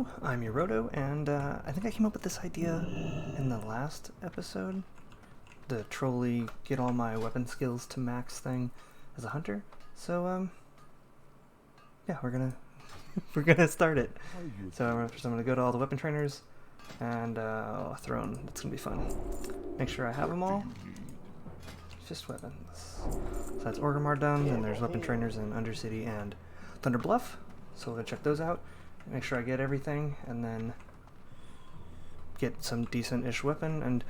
Hello, I'm Yuroto, and I think I came up with this idea in the last episode, the trolley get all my weapon skills to max thing as a hunter. So yeah, we're gonna start it. So first I'm gonna go to all the weapon trainers and throne. That's gonna be fun. Make sure I have them all. Just weapons. So that's Orgrimmar done. Then there's weapon trainers in Undercity and Thunder Bluff. So we're gonna check those out. Make sure I get everything, and then get some decent-ish weapon. And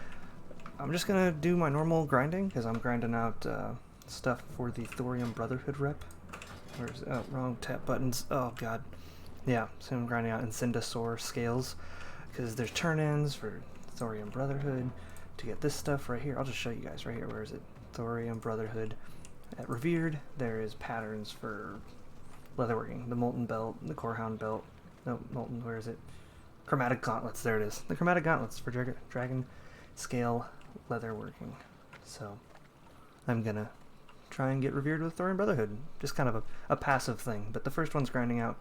I'm just gonna do my normal grinding because I'm grinding out stuff for the Thorium Brotherhood rep. Where's wrong tap buttons? Oh god, yeah. So I'm grinding out Incendisaur scales because there's turn-ins for Thorium Brotherhood to get this stuff right here. I'll just show you guys right here. Where is it? Thorium Brotherhood. At Revered, there is patterns for leatherworking. The Molten Belt, the Corehound Belt. No, Molten, where is it? Chromatic Gauntlets, there it is. The Chromatic Gauntlets for Dragon Scale Leatherworking. So, I'm gonna try and get Revered with Thorium Brotherhood. Just kind of a passive thing. But the first one's grinding out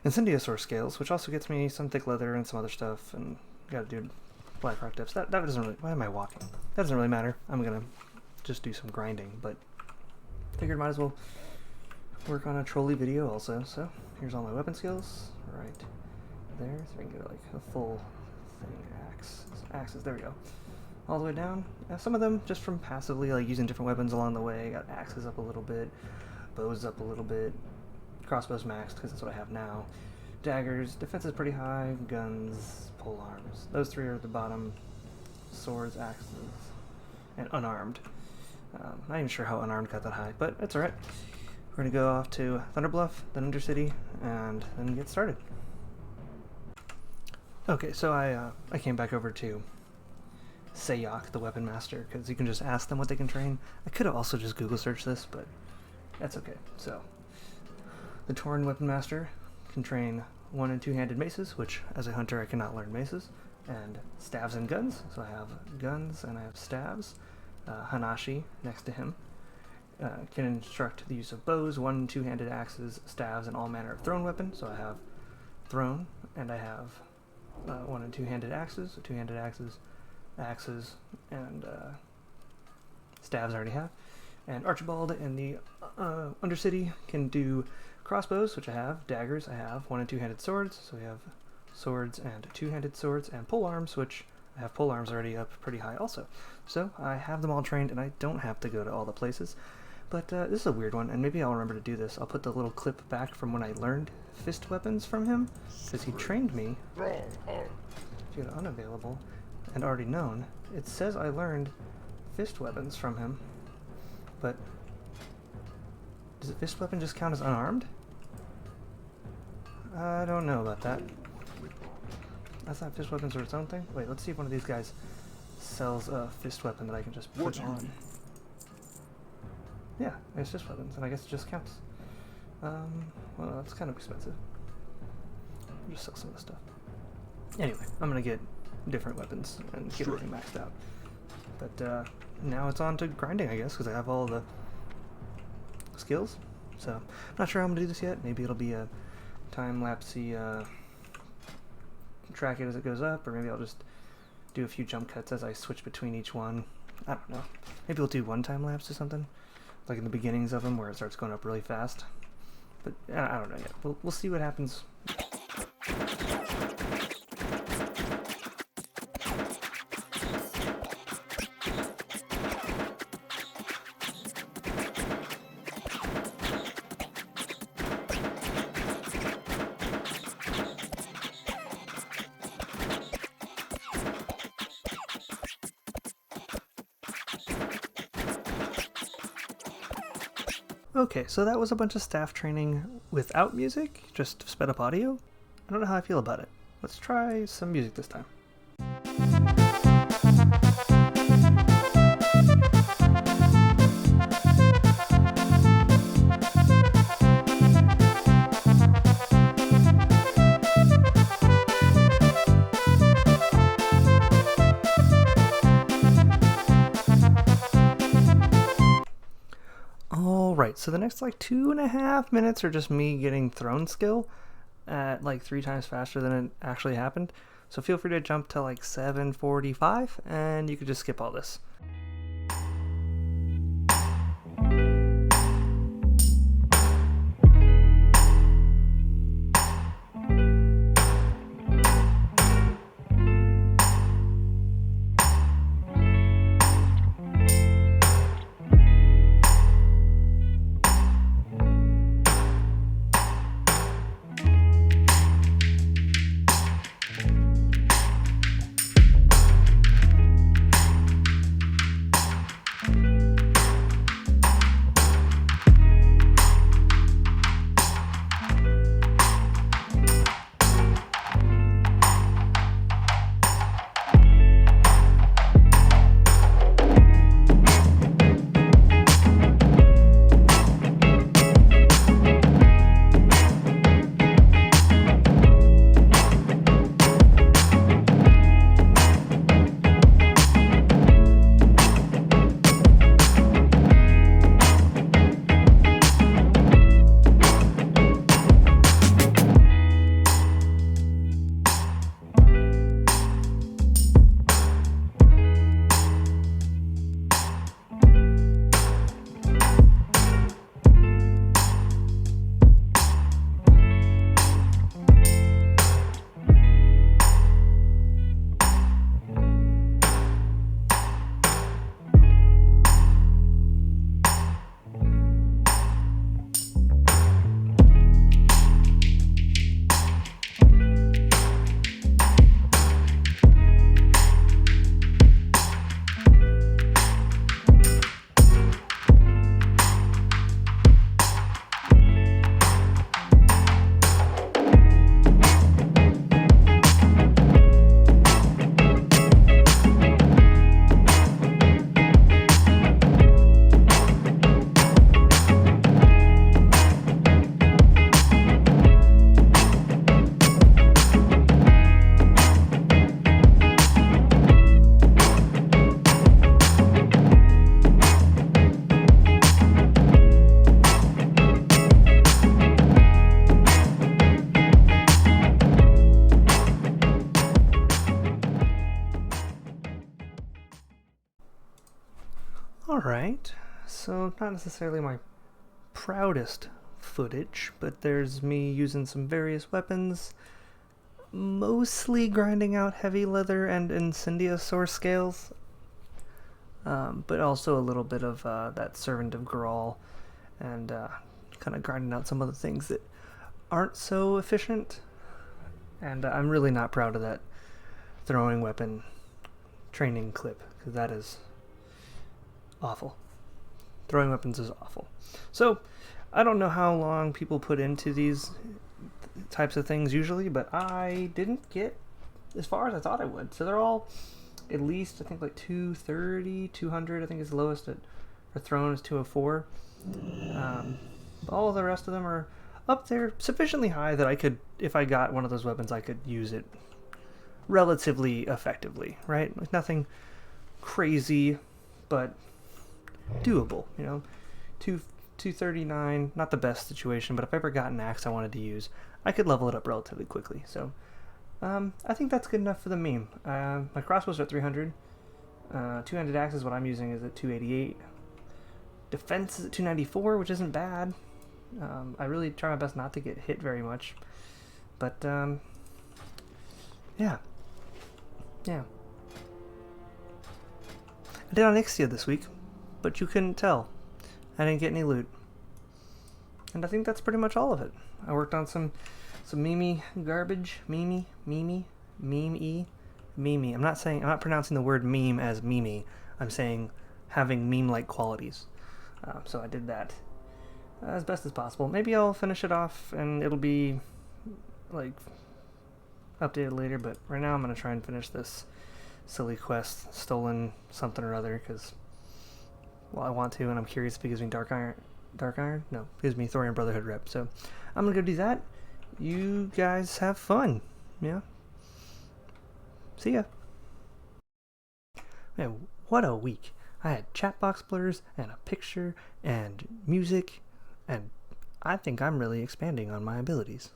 Incendiasaur Scales, which also gets me some thick leather and some other stuff. And gotta do Black Rock Depths. That doesn't really... Why am I walking? That doesn't really matter. I'm gonna just do some grinding. But figured might as well work on a trolley video also. So, here's all my weapon skills. Right there, so I can get like a full thing. Axes, there we go. All the way down. Some of them just from passively like using different weapons along the way. Got axes up a little bit, bows up a little bit, crossbows maxed because that's what I have now. Daggers, defense is pretty high. Guns, pole arms. Those three are at the bottom. Swords, axes, and unarmed. Not even sure how unarmed got that high, but it's alright. We're going to go off to Thunder Bluff, then Undercity, and then get started. Okay, so I came back over to Sayok, the Weapon Master, because you can just ask them what they can train. I could have also just Google searched this, but that's okay. So, the Tauren Weapon Master can train 1- and 2-handed maces, which as a hunter I cannot learn maces, and staves and guns. So I have guns and I have staves. Hanashi next to him. Can instruct the use of bows, 1- and 2-handed axes, staves, and all manner of thrown weapons. So I have thrown, and I have 1- and 2-handed axes, 2-handed axes, and staves I already have. And Archibald in the Undercity can do crossbows, which I have, daggers I have, 1- and 2-handed swords, so we have swords and 2-handed swords, and polearms, which I have polearms already up pretty high also. So I have them all trained, and I don't have to go to all the places. But this is a weird one, and maybe I'll remember to do this. I'll put the little clip back from when I learned fist weapons from him, because he trained me. If you go to unavailable and already known, it says I learned fist weapons from him. But does a fist weapon just count as unarmed? I don't know about that. I thought fist weapons were its own thing. Wait, let's see if one of these guys sells a fist weapon that I can just put on. Yeah, it's just weapons, and I guess it just counts. Well, that's kind of expensive. I'll just sell some of the stuff. Anyway, I'm gonna get different weapons and get everything maxed out. But now it's on to grinding, I guess, because I have all the skills. So, I'm not sure how I'm gonna do this yet. Maybe it'll be a time-lapsey, track it as it goes up, or maybe I'll just do a few jump cuts as I switch between each one. I don't know. Maybe we'll do one time lapse or something, like in the beginnings of them where it starts going up really fast. But I don't know yet. We'll see what happens. Okay, so that was a bunch of staff training without music, just sped up audio. I don't know how I feel about it. Let's try some music this time. Alright, so the next like 2.5 minutes are just me getting throne skill. at like 3 times faster than it actually happened. So feel free to jump to like 7:45 and you could just skip all this. Alright, so not necessarily my proudest footage, but there's me using some various weapons, mostly grinding out heavy leather and incendiasaur scales, but also a little bit of that servant of Grawl, and kind of grinding out some other things that aren't so efficient. And I'm really not proud of that throwing weapon training clip, because that is awful. Throwing weapons is awful. So, I don't know how long people put into these types of things usually, but I didn't get as far as I thought I would. So they're all at least, I think, like 230, 200, I think is the lowest for thrown is 204. All the rest of them are up there sufficiently high that I could, if I got one of those weapons, I could use it relatively effectively, right? Like nothing crazy, but doable, you know. 239, not the best situation, but if I ever got an axe I wanted to use, I could level it up relatively quickly. So I think that's good enough for the meme. My crossbows are at 300. Two-handed axe is what I'm using is at 288. Defense is at 294, which isn't bad. I really try my best not to get hit very much. But, yeah. I did Onyxia this week, but you couldn't tell. I didn't get any loot. And I think that's pretty much all of it. I worked on some meme garbage. Meme. I'm not pronouncing the word meme as meme. I'm saying having meme-like qualities. So I did that as best as possible. Maybe I'll finish it off and it'll be like updated later, but right now I'm going to try and finish this silly quest, stolen something or other, because, well, I want to, and I'm curious if it gives me Dark Iron? No, it gives me Thorium Brotherhood rep, so I'm going to go do that. You guys have fun, yeah? See ya. Man, what a week. I had chat box blurs, and a picture, and music, and I think I'm really expanding on my abilities.